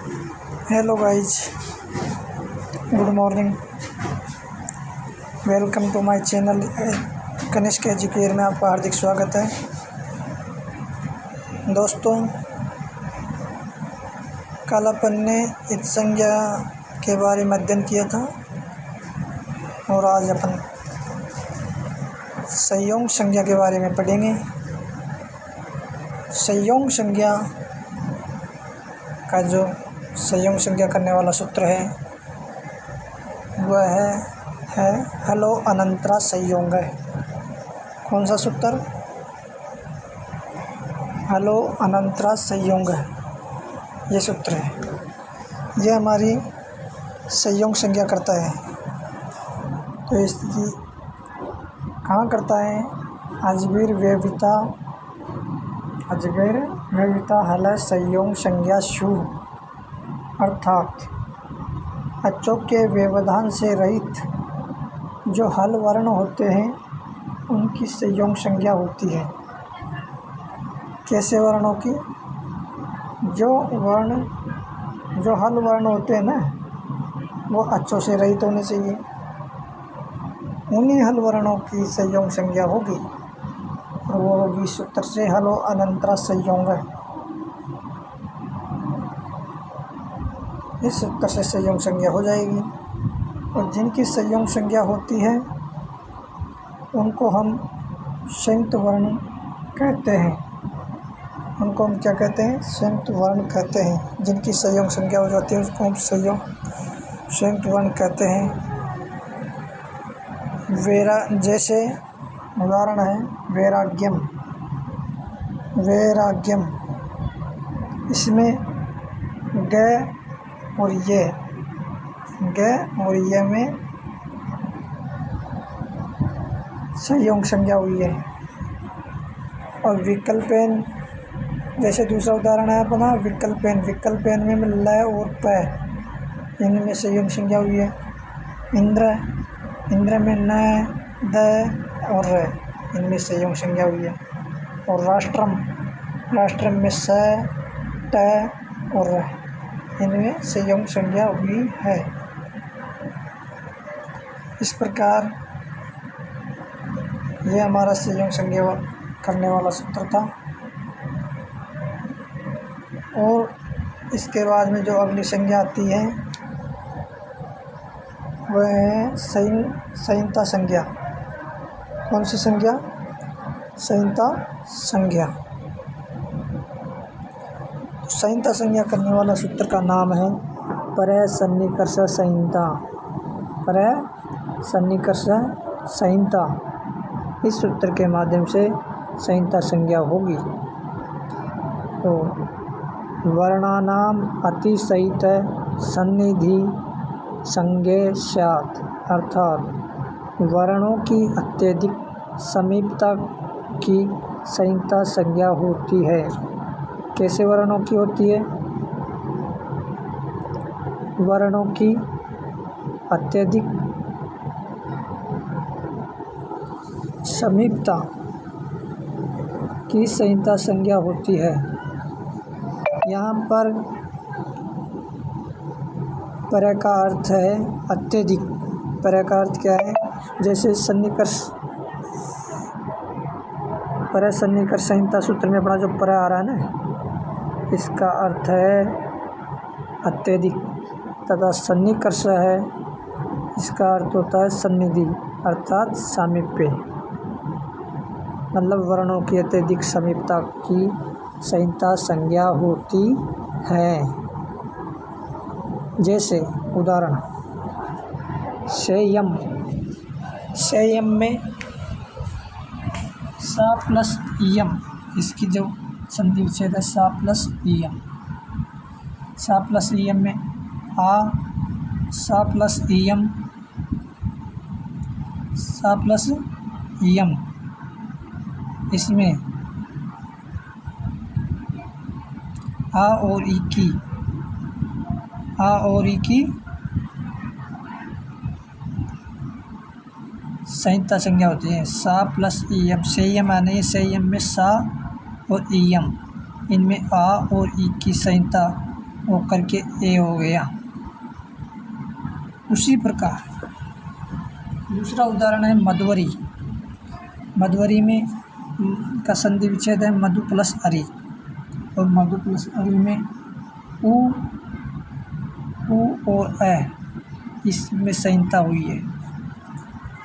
Hello guys, good morning. Welcome to my channel Kanishk Educare में आपका हार्दिक स्वागत है। दोस्तों, कल अपन ने इत संज्ञा के बारे में अध्ययन किया था और आज अपन संयोग संज्ञा के बारे में पढ़ेंगे। संयोग संज्ञा का जो संयोग संज्ञा करने वाला सूत्र है वह है हलो अनंतरा संयोग है। कौन सा सूत्र? हलो अनंतरा संयोग है, ये सूत्र है। ये हमारी संयोग संज्ञा करता है। तो इसकी कहाँ करता है? अजबीर व्यविता हल संयोग संज्ञा शु, अर्थात अचों के व्यवधान से रहित जो हल वर्ण होते हैं उनकी संयोग संज्ञा होती है। कैसे वर्णों की? जो हल वर्ण होते हैं ना, वो अचों से रहित होने चाहिए। उन्हीं हल वर्णों की संयोग संज्ञा होगी और वो होगी सूत्र से हलो अनंतरा संयोग है। इस सूत्र से संयोग संज्ञा हो जाएगी और जिनकी संयोग संज्ञा होती है उनको हम संयुक्त वर्ण कहते हैं। उनको हम क्या कहते हैं? संयुक्त वर्ण कहते हैं। जिनकी संयोग संज्ञा हो जाती है उसको हम संयुक्त वर्ण कहते हैं। जैसे उदाहरण है वैराग्यम, इसमें ग और ये में संयोग संज्ञा हुई है। और विकल्पेन, जैसे दूसरा उदाहरण है अपना विकल्पेन में ल और प, इनमें संयोग संज्ञा हुई है। इंद्र में न, द और र, इनमें संयोग संज्ञा हुई है। और राष्ट्रम में स, ट और र, इनमें संयोग संज्ञा हुई है। इस प्रकार यह हमारा संयोग संज्ञा करने वाला सूत्र था। और इसके बाद में जो अगली संज्ञा आती है वह है संहिता संज्ञा। कौन सी संज्ञा? संहिता संज्ञा। संहिता संज्ञा करने वाला सूत्र का नाम है परसन्निकर्ष संहिता। इस सूत्र के माध्यम से संहिता संज्ञा होगी। तो वर्णानाम अतिशयित सन्निधि संज्ञे स्यात्, अर्थात वर्णों की अत्यधिक समीपता की संहिता संज्ञा होती है। कैसे वर्णों की होती है? वर्णों की अत्यधिक समीपता की संहिता संज्ञा होती है। यहाँ पर पर का अर्थ है अत्यधिक। पर का अर्थ क्या है? जैसे सन्निकर्ष संहिता सूत्र में अपना जो पर आ रहा है ना, इसका अर्थ है अत्यधिक, तथा सन्निकर्ष है, इसका अर्थ होता है सन्निधि अर्थात सामीप्य। मतलब वर्णों की अत्यधिक समीपता की संहिता संज्ञा होती है। जैसे उदाहरण संयम में सा प्लस यम, इसकी जो संधि विच्छेद है सा प्लस यम में सा प्लस यम, इसमें आ और ई की संहिता संज्ञा होती है। सा प्लस ईयम, संयम आने संयम में सा और ईयम, इनमें आ और ई की संहिता ओ करके ए हो गया। उसी प्रकार दूसरा उदाहरण है मधुवरी। मधुवरी में का संधि विच्छेद है मधु प्लस अरि, और मधु प्लस अरि में उ और अ इसमें संहिता हुई है,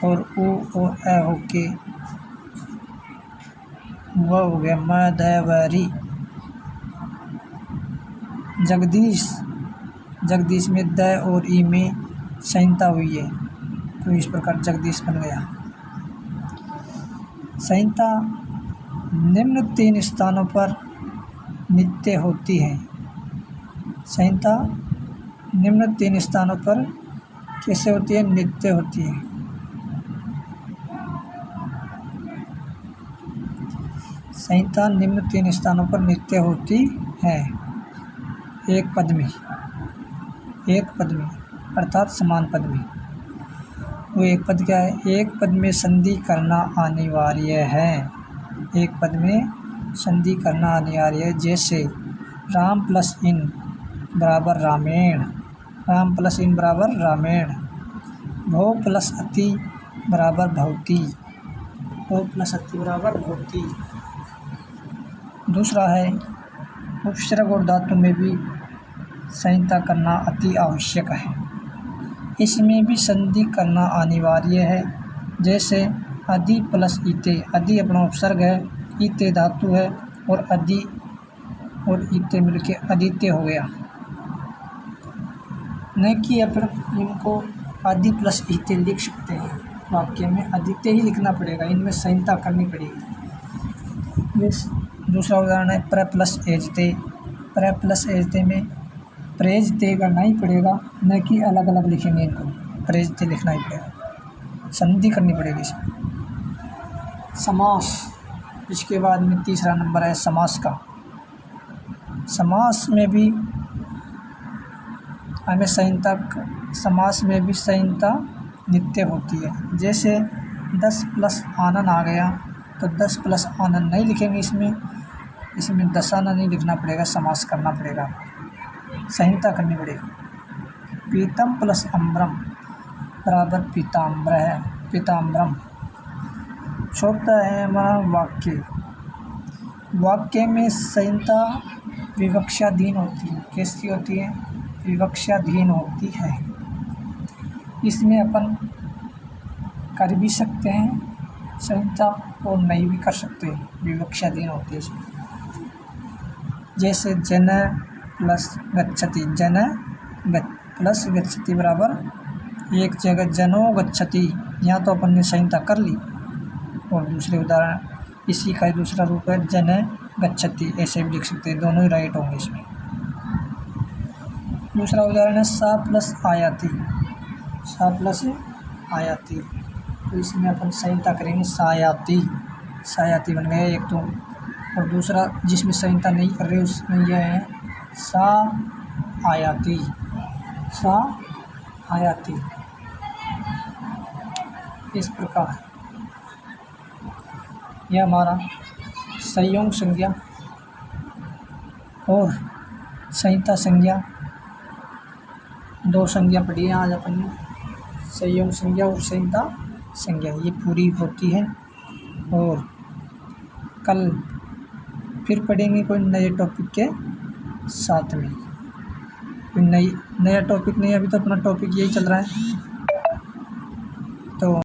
और उ और अ होके वह हो गया मधवरी। जगदीश, जगदीश में द और ई में संहिता हुई है, तो इस प्रकार जगदीश बन गया। संहिता निम्न 3 स्थानों पर नित्य होती है। संहिता निम्न 3 स्थानों पर कैसे होती है? नित्य होती है। संहिता निम्न 3 स्थानों पर नित्य होती है। एक पद में, अर्थात समान पद में। वो एक पद क्या है? एक पद में संधि करना अनिवार्य है। एक पद में संधि करना अनिवार्य है। जैसे राम प्लस इन बराबर रामेण, राम प्लस इन बराबर रामेण। भो प्लस अति बराबर भवती, भो प्लस अति बराबर भवती। दूसरा है उपसर्ग और धातु में भी संहिता करना अति आवश्यक है। इसमें भी संधि करना अनिवार्य है। जैसे अधि प्लस ईते, अधि अपना उपसर्ग है, ईते धातु है, और अधि और ईते मिलके आदित्य हो गया। न कि अपन इनको अधि प्लस ईते लिख सकते हैं, वाक्य में आदित्य ही लिखना पड़ेगा, इनमें संहिता करनी पड़ेगी। दूसरा उदाहरण है प्र प्लस एजते। प्र प्लस एजते में प्रेजते करना ही पड़ेगा, न कि अलग अलग लिखेंगे इनको, प्रेजते लिखना ही पड़ेगा, संधि करनी पड़ेगी इसमें। समास, इसके बाद में तीसरा नंबर है समास का। समास में भी हमें संहिता, समास में भी संहिता नित्य होती है। जैसे 10 प्लस आनन आ गया, तो 10 प्लस आनन नहीं लिखेंगे इसमें दशाना नहीं लिखना पड़ेगा, समास करना पड़ेगा, संहिता करनी पड़ेगी। पीतम प्लस अम्बरम बराबर पीताम्बर है, पीताम्बरम। चौथा है हमारा वाक्य। वाक्य में संहिता विवक्षाधीन होती है। कैसी होती है? विवक्षाधीन होती है। इसमें अपन कर भी सकते हैं संहिता और नहीं भी कर सकते, विवक्षाधीन होती है इसमें। जैसे जन प्लस गच्छति, जन प्लस गच्छति बराबर एक जगह जनो गच्छति, यहाँ तो अपन ने संहिता कर ली। और दूसरे उदाहरण इसी का दूसरा रूप है जन गच्छति, ऐसे भी लिख सकते हैं, दोनों ही राइट होंगे इसमें। दूसरा उदाहरण है सा प्लस आयाति, सा प्लस आयाति, तो इसमें अपन संहिता करेंगे सायाति, सायाति बन गया एक तो। और दूसरा जिसमें संहिता नहीं कर रहे उसमें यह है सा आयाति, सा आयाति। इस प्रकार यह हमारा संयोग संज्ञा और संहिता संज्ञा, 2 संज्ञा पढ़ी है आज अपन ने, संयोग संज्ञा और संहिता संज्ञा, ये पूरी होती है। और कल फिर पढ़ेंगे कोई नए टॉपिक के साथ में, कोई नया टॉपिक नहीं, अभी तो अपना टॉपिक यही चल रहा है। तो